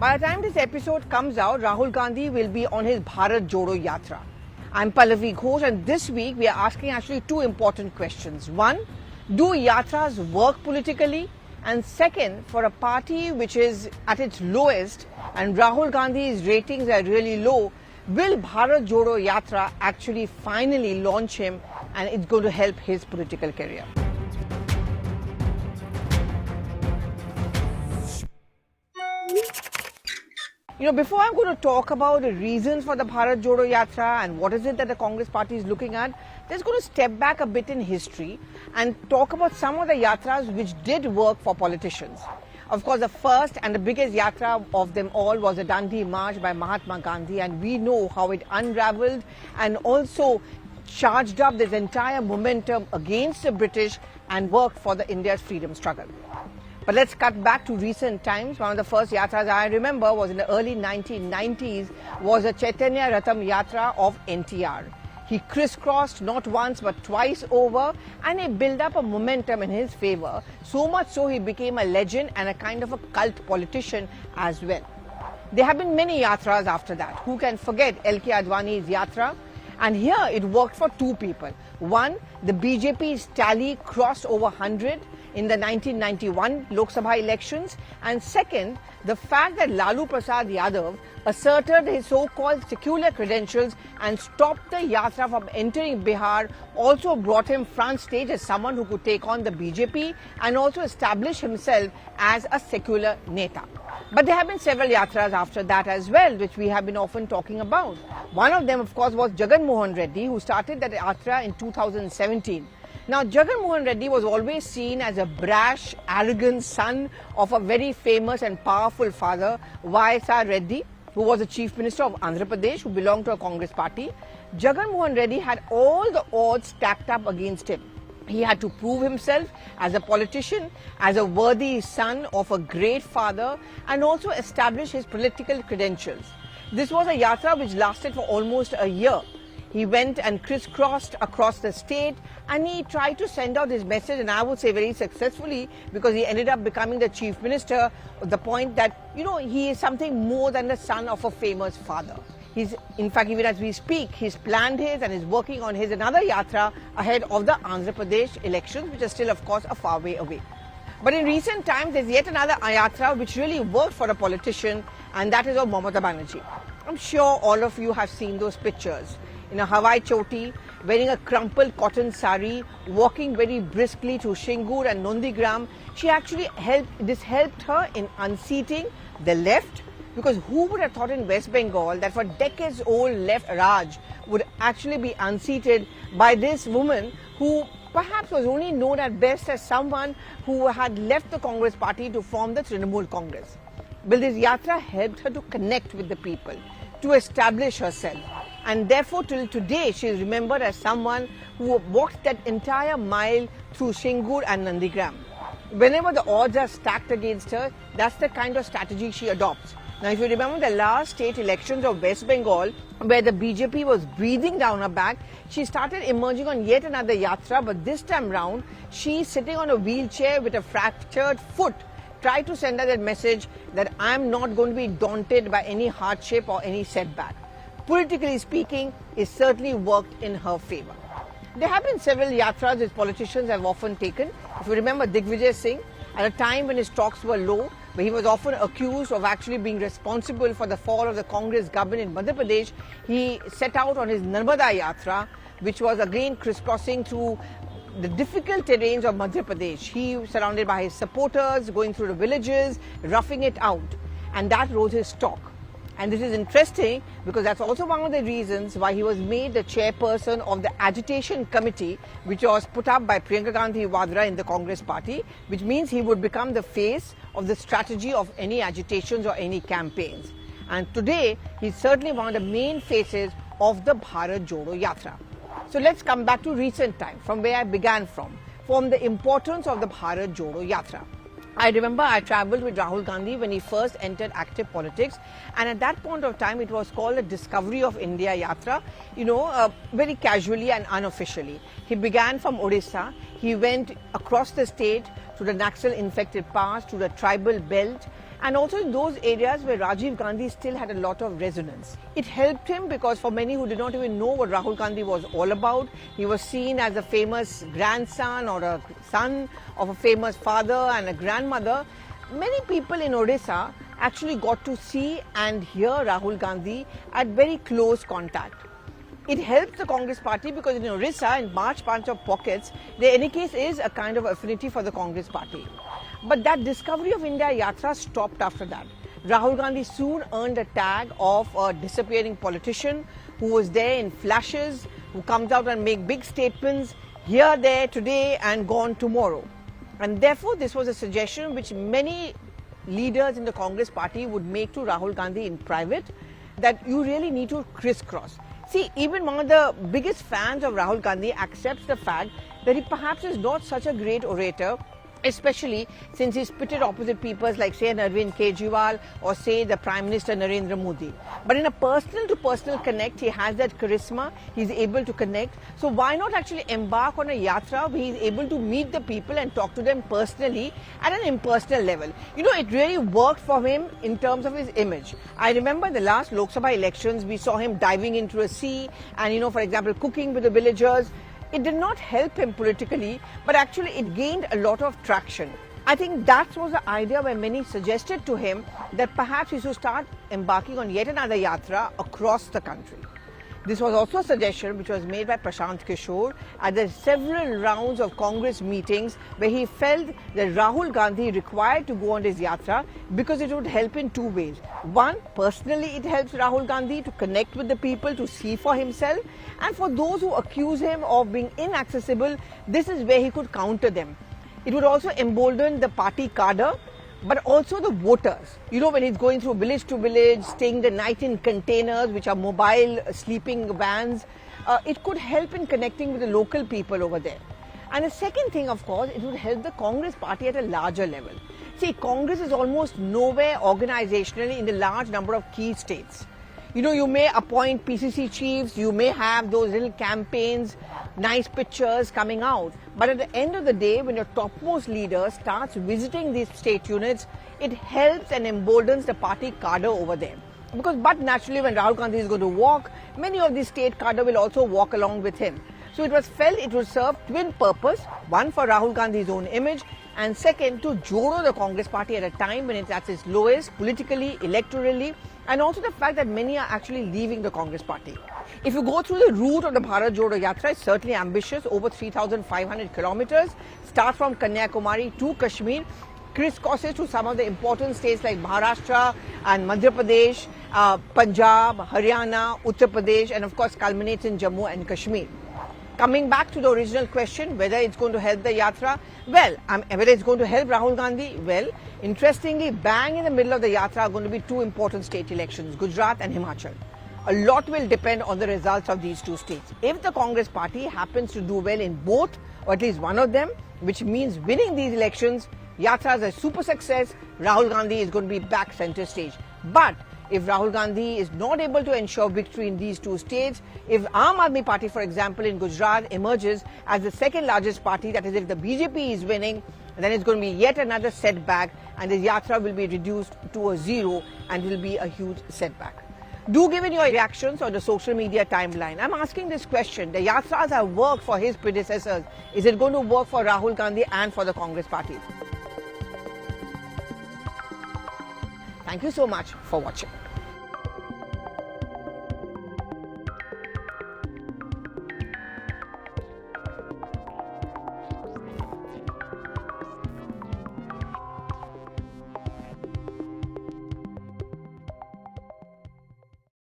By the time this episode comes out, Rahul Gandhi will be on his Bharat Jodo Yatra. I'm Pallavi Ghosh, and this week we are asking actually two important questions. One, do Yatras work politically? And second, for a party which is at its lowest and Rahul Gandhi's ratings are really low, will Bharat Jodo Yatra actually finally launch him and it's going to help his political career? Before I'm going to talk about the reasons for the Bharat Jodo Yatra and what is it that the Congress party is looking at, just going to step back a bit in history and talk about some of the yatras which did work for politicians. Of course, the first and the biggest yatra of them all was the Dandi March by Mahatma Gandhi, and we know how it unraveled and also charged up this entire momentum against the British and worked for the India's freedom struggle. But let's cut back to recent times. One of the first yatras I remember was in the early 1990s, was the Chaitanya Ratham Yatra of NTR. He crisscrossed not once but twice over, and he built up a momentum in his favor, so much so he became a legend and a kind of a cult politician as well. There have been many yatras after that. Who can forget LK Advani's yatra? And here it worked for two people. One, the BJP's tally crossed over 100 in the 1991 Lok Sabha elections, and second, the fact that Lalu Prasad Yadav asserted his so-called secular credentials and stopped the yatra from entering Bihar also brought him front stage as someone who could take on the BJP and also establish himself as a secular neta. But there have been several yatras after that as well, which we have been often talking about. One of them, of course, was Jagan Mohan Reddy, who started that yatra in 2017. Now, Jagan Mohan Reddy was always seen as a brash, arrogant son of a very famous and powerful father, Y.S.R. Reddy, who was the Chief Minister of Andhra Pradesh, who belonged to a Congress party. Jagan Mohan Reddy had all the odds stacked up against him. He had to prove himself as a politician, as a worthy son of a great father, and also establish his political credentials. This was a yatra which lasted for almost a year. He went and crisscrossed across the state and he tried to send out his message, and I would say very successfully, because he ended up becoming the chief minister at the point that, he is something more than the son of a famous father. In fact, even as we speak, he's planned his and is working on his another yatra ahead of the Andhra Pradesh elections, which are still, of course, a far way away. But in recent times, there's yet another yatra which really worked for a politician, and that is of Mamata Banerjee. I'm sure all of you have seen those pictures. In a Hawaii choti, wearing a crumpled cotton sari, walking very briskly to Shingur and Nondigram. She actually helped her in unseating the left, because who would have thought in West Bengal that for decades old left Raj would actually be unseated by this woman who perhaps was only known at best as someone who had left the Congress party to form the Trinamool Congress. Well, this yatra helped her to connect with the people, to establish herself. And therefore, till today, she is remembered as someone who walked that entire mile through Shingur and Nandigram. Whenever the odds are stacked against her, that's the kind of strategy she adopts. Now, if you remember the last state elections of West Bengal, where the BJP was breathing down her back, she started emerging on yet another yatra, but this time round, she's sitting on a wheelchair with a fractured foot, tried to send her that message that I'm not going to be daunted by any hardship or any setback. Politically speaking, it certainly worked in her favor. There have been several yatras which politicians have often taken. If you remember Digvijay Singh, at a time when his stocks were low, where he was often accused of actually being responsible for the fall of the Congress government in Madhya Pradesh, he set out on his Narmada Yatra, which was again crisscrossing through the difficult terrains of Madhya Pradesh. He, surrounded by his supporters, going through the villages, roughing it out, and that rose his stock. And this is interesting because that's also one of the reasons why he was made the chairperson of the agitation committee, which was put up by Priyanka Gandhi Vadra in the Congress party, which means he would become the face of the strategy of any agitations or any campaigns. And today, he's certainly one of the main faces of the Bharat Jodo Yatra. So let's come back to recent time, from where I began from the importance of the Bharat Jodo Yatra. I remember I travelled with Rahul Gandhi when he first entered active politics, and at that point of time it was called a Discovery of India Yatra, very casually and unofficially. He began from Odisha, he went across the state to the Naxal infected parts, to the tribal belt, and also in those areas where Rajiv Gandhi still had a lot of resonance. It helped him because for many who did not even know what Rahul Gandhi was all about, he was seen as a famous grandson or a son of a famous father and a grandmother. Many people in Odisha actually got to see and hear Rahul Gandhi at very close contact. It helps the Congress party because in Orissa, in large bunch of pockets, there in any case is a kind of affinity for the Congress party. But that Discovery of India Yatra stopped after that. Rahul Gandhi soon earned a tag of a disappearing politician who was there in flashes, who comes out and make big statements here, there, today and gone tomorrow. And therefore, this was a suggestion which many leaders in the Congress party would make to Rahul Gandhi in private, that you really need to crisscross. See, even one of the biggest fans of Rahul Gandhi accepts the fact that he perhaps is not such a great orator, especially since he's pitted opposite people like say Arvind Kejriwal or say the Prime Minister Narendra Modi. But in a personal to personal connect, he has that charisma, he's able to connect. So why not actually embark on a yatra where he's able to meet the people and talk to them personally at an impersonal level. You know, it really worked for him in terms of his image. I remember the last Lok Sabha elections, we saw him diving into a sea and, you know, for example, cooking with the villagers. It did not help him politically, but actually it gained a lot of traction. I think that was the idea where many suggested to him that perhaps he should start embarking on yet another yatra across the country. This was also a suggestion which was made by Prashant Kishore at the several rounds of Congress meetings where he felt that Rahul Gandhi required to go on his yatra because it would help in two ways. One, personally it helps Rahul Gandhi to connect with the people, to see for himself, and for those who accuse him of being inaccessible, this is where he could counter them. It would also embolden the party cadre, but also the voters. You know, when he's going through village to village, staying the night in containers, which are mobile sleeping vans, it could help in connecting with the local people over there. And the second thing, of course, it would help the Congress party at a larger level. See, Congress is almost nowhere organizationally in the large number of key states. You know, you may appoint PCC chiefs, you may have those little campaigns, nice pictures coming out. But at the end of the day, when your topmost leader starts visiting these state units, it helps and emboldens the party cadre over there. But naturally, when Rahul Gandhi is going to walk, many of the state cadre will also walk along with him. So it was felt it would serve twin purpose, one for Rahul Gandhi's own image, and second to jodo the Congress party at a time when it's at its lowest politically, electorally, and also the fact that many are actually leaving the Congress party. If you go through the route of the Bharat Jodo Yatra, it's certainly ambitious, over 3,500 kilometers, starts from Kanyakumari to Kashmir, crisscrosses to some of the important states like Maharashtra and Madhya Pradesh, Punjab, Haryana, Uttar Pradesh, and of course culminates in Jammu and Kashmir. Coming back to the original question, whether it's going to help the yatra, well, whether it's going to help Rahul Gandhi, well, interestingly, bang in the middle of the yatra are going to be two important state elections, Gujarat and Himachal. A lot will depend on the results of these two states. If the Congress party happens to do well in both, or at least one of them, which means winning these elections, yatra is a super success, Rahul Gandhi is going to be back center stage. But if Rahul Gandhi is not able to ensure victory in these two states, if Aam Aadmi Party, for example, in Gujarat emerges as the second largest party, that is if the BJP is winning, then it's going to be yet another setback and the yatra will be reduced to a zero and will be a huge setback. Do give in your reactions on the social media timeline. I'm asking this question. The yatras have worked for his predecessors. Is it going to work for Rahul Gandhi and for the Congress party? Thank you so much for watching.